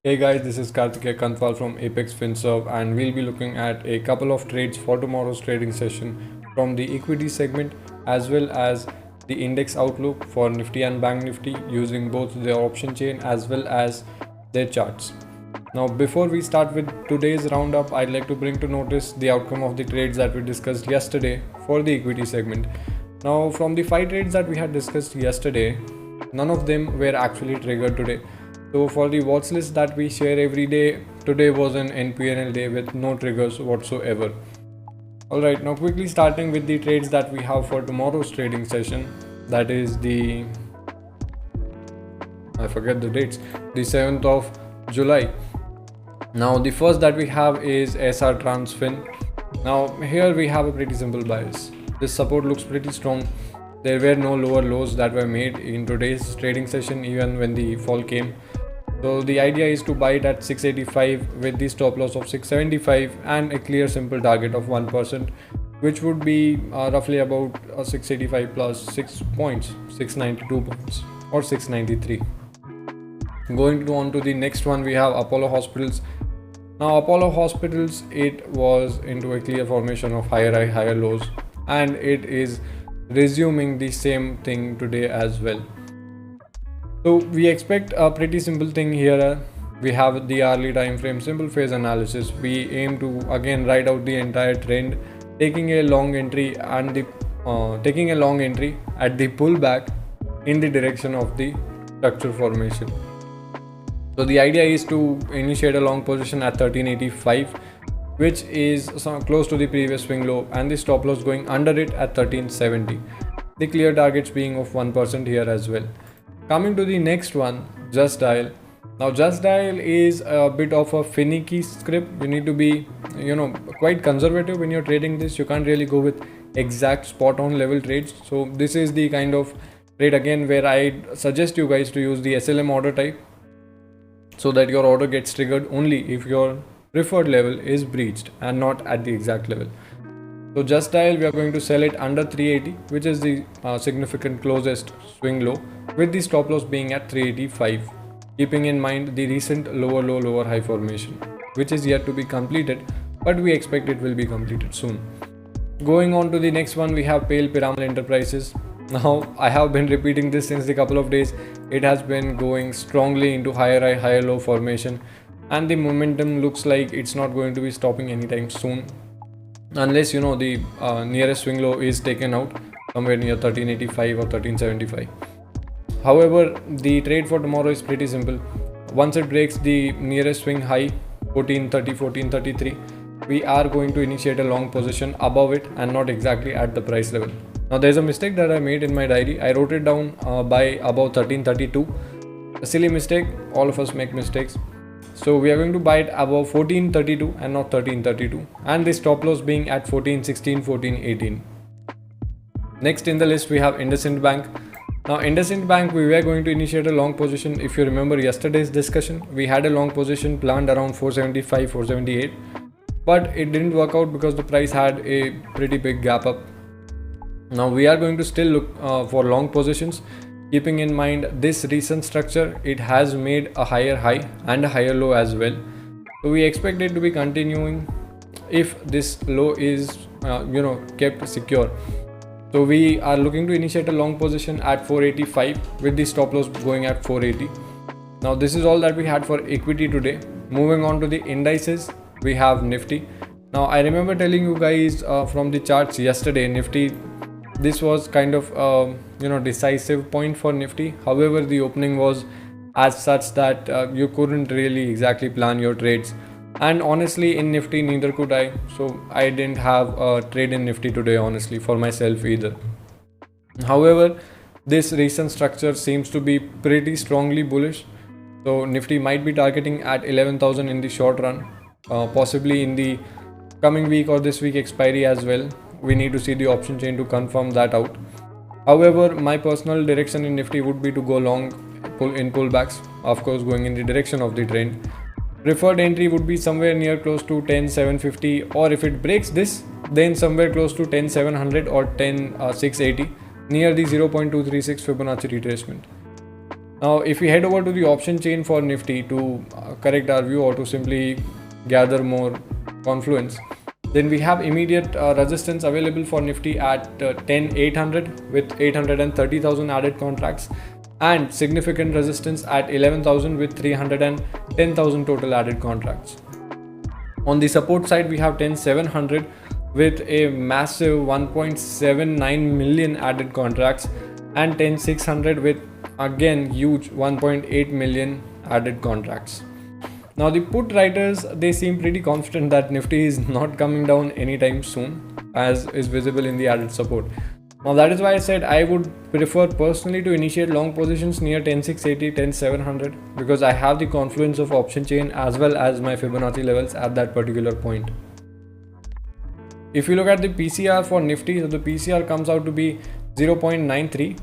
Hey guys, this is Karthikeya Kanthwal from Apex FinServe, and we'll be looking at a couple of trades for tomorrow's trading session from the equity segment as well as the index outlook for Nifty and Bank Nifty using both their option chain as well as their charts. Now, before we start with today's roundup, I'd like to bring to notice the outcome of the trades that we discussed yesterday for the equity segment. Now, from the 5 trades that we had discussed yesterday, none of them were actually triggered today. So for the watch list that we share every day, today was an NPNL day with no triggers whatsoever. Alright, now quickly starting with the trades that we have for tomorrow's trading session. That is I forget the dates, the 7th of July. Now the first that we have is SR Transfin. Now here we have a pretty simple bias. This support looks pretty strong. There were no lower lows that were made in today's trading session even when the fall came. So the idea is to buy it at 685 with the stop loss of 675 and a clear simple target of 1%, which would be roughly about 685 plus 6 points, 692 points or 693. Going on to the next one, we have Apollo Hospitals. Now Apollo Hospitals, it was into a clear formation of higher high, higher lows, and it is resuming the same thing today as well. So we expect a pretty simple thing here. We have the hourly time frame simple phase analysis. We aim to again ride out the entire trend, taking a long entry at the pullback in the direction of the structure formation. So the idea is to initiate a long position at 1385, which is close to the previous swing low, and the stop loss going under it at 1370. The clear targets being of 1% here as well. Coming to the next one, Just Dial. Now Just Dial is a bit of a finicky script. You need to be quite conservative when you're trading this. You can't really go with exact spot on level trades. So this is the kind of trade again where I suggest you guys to use the SLM order type, so that your order gets triggered only if your preferred level is breached and not at the exact level. So Just Dial, we are going to sell it under 380, which is the significant closest swing low, with the stop loss being at 385, keeping in mind the recent lower low lower high formation, which is yet to be completed, but we expect it will be completed soon. Going on to the next one, we have Pale Piramal Enterprises. Now I have been repeating this since a couple of days. It has been going strongly into higher high higher low formation, and the momentum looks like it's not going to be stopping anytime soon, unless the nearest swing low is taken out somewhere near 1385 or 1375. However, the trade for tomorrow is pretty simple. Once it breaks the nearest swing high 1430 1433, we are going to initiate a long position above it and not exactly at the price level. Now there's a mistake that I made in my diary. I wrote it down by above 1332. A silly mistake. All of us make mistakes. So we are going to buy it above 1432 and not 1332, and the stop loss being at 1416 1418. Next in the list, we have IndusInd Bank. Now IndusInd Bank, we were going to initiate a long position. If you remember yesterday's discussion, we had a long position planned around 475 478, but it didn't work out because the price had a pretty big gap up. Now we are going to still look for long positions, keeping in mind this recent structure. It has made a higher high and a higher low as well, so we expect it to be continuing if this low is kept secure. So we are looking to initiate a long position at 485 with the stop loss going at 480. Now this is all that we had for equity today. Moving on to the indices, we have Nifty. Now I remember telling you guys from the charts yesterday, Nifty, this was kind of decisive point for Nifty. However, the opening was as such that you couldn't really exactly plan your trades, and honestly in Nifty neither could I. So I didn't have a trade in Nifty today, honestly, for myself either. However, this recent structure seems to be pretty strongly bullish, so Nifty might be targeting at 11,000 in the short run, possibly in the coming week or this week expiry as well. We need to see the option chain to confirm that out. However, my personal direction in Nifty would be to go long in pullbacks, of course going in the direction of the trend. Preferred entry would be somewhere near close to 10,750, or if it breaks this, then somewhere close to 10,700 or 10,680, near the 0.236 Fibonacci retracement. Now if we head over to the option chain for Nifty to correct our view or to simply gather more confluence, then we have immediate resistance available for Nifty at 10,800 with 830,000 added contracts, and significant resistance at 11,000 with 310,000 total added contracts. On the support side, we have 10,700 with a massive 1.79 million added contracts, and 10,600 with again huge 1.8 million added contracts. Now the put writers, they seem pretty confident that Nifty is not coming down anytime soon, as is visible in the added support. Now that is why I said I would prefer personally to initiate long positions near 10,680, 10,700, because I have the confluence of option chain as well as my Fibonacci levels at that particular point. If you look at the PCR for Nifty, so the PCR comes out to be 0.93.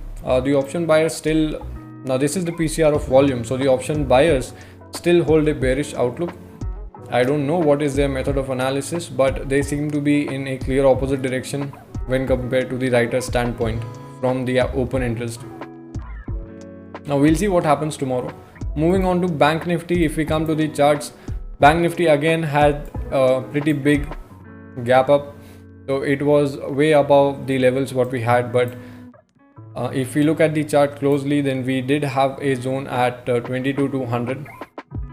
The option buyers still, now this is the PCR of volume, so the option buyers still hold a bearish outlook. I don't know what is their method of analysis, but they seem to be in a clear opposite direction when compared to the writer's standpoint from the open interest. Now we'll see what happens tomorrow. Moving on to Bank Nifty, if we come to the charts, Bank Nifty again had a pretty big gap up, so it was way above the levels what we had, but if we look at the chart closely, then we did have a zone at 22,200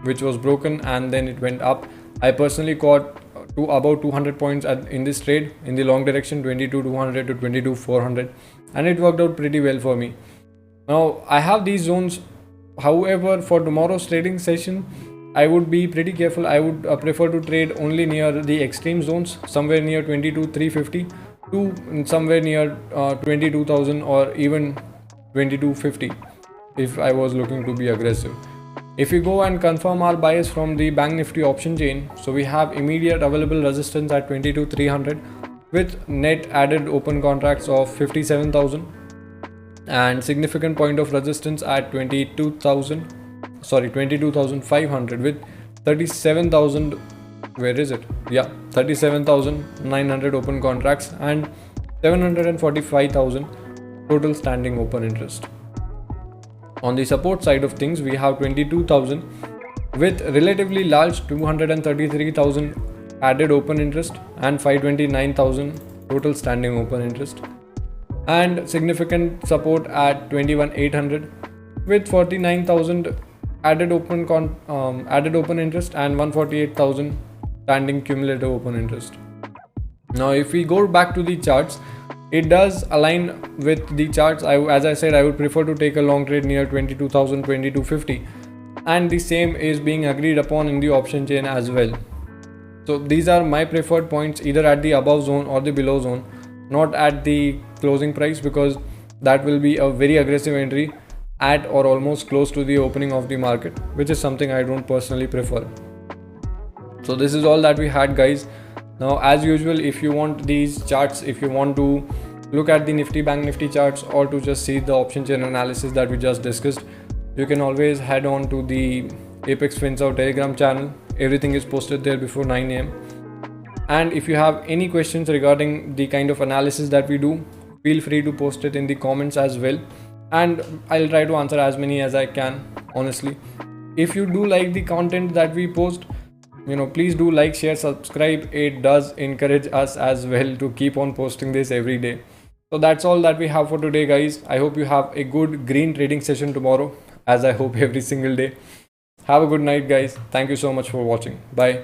which was broken, and then it went up. I personally caught to about 200 points in this trade in the long direction, 22,200 to 22,400, and it worked out pretty well for me. Now I have these zones, however for tomorrow's trading session I would be pretty careful. I would prefer to trade only near the extreme zones, somewhere near 22,350 to somewhere near 22,000 or even 2250 if I was looking to be aggressive. If we go and confirm our bias from the Bank Nifty option chain, so we have immediate available resistance at 22,300 with net added open contracts of 57,000, and significant point of resistance at 22,500 with 37,000, where is it? Yeah, 37,900 open contracts and 745,000 total standing open interest. On the support side of things, we have 22,000 with relatively large 233,000 added open interest and 529,000 total standing open interest, and significant support at 21,800 with 49,000 added open interest and 148,000 standing cumulative open interest. Now if we go back to the charts, it does align with the charts. As I said, I would prefer to take a long trade near 22,000, 2250, and the same is being agreed upon in the option chain as well. So these are my preferred points, either at the above zone or the below zone, not at the closing price, because that will be a very aggressive entry at or almost close to the opening of the market, which is something I don't personally prefer. So this is all that we had, guys. Now as usual, if you want these charts, if you want to look at the Nifty Bank Nifty charts or to just see the option chain analysis that we just discussed, you can always head on to the Apex FinServ Telegram channel. Everything is posted there before 9 AM. And if you have any questions regarding the kind of analysis that we do, feel free to post it in the comments as well, and I'll try to answer as many as I can, honestly. If you do like the content that we post, please do like, share, subscribe. It does encourage us as well to keep on posting this every day. So that's all that we have for today, guys. I hope you have a good green trading session tomorrow, as I hope every single day. Have a good night, guys. Thank you so much for watching. Bye.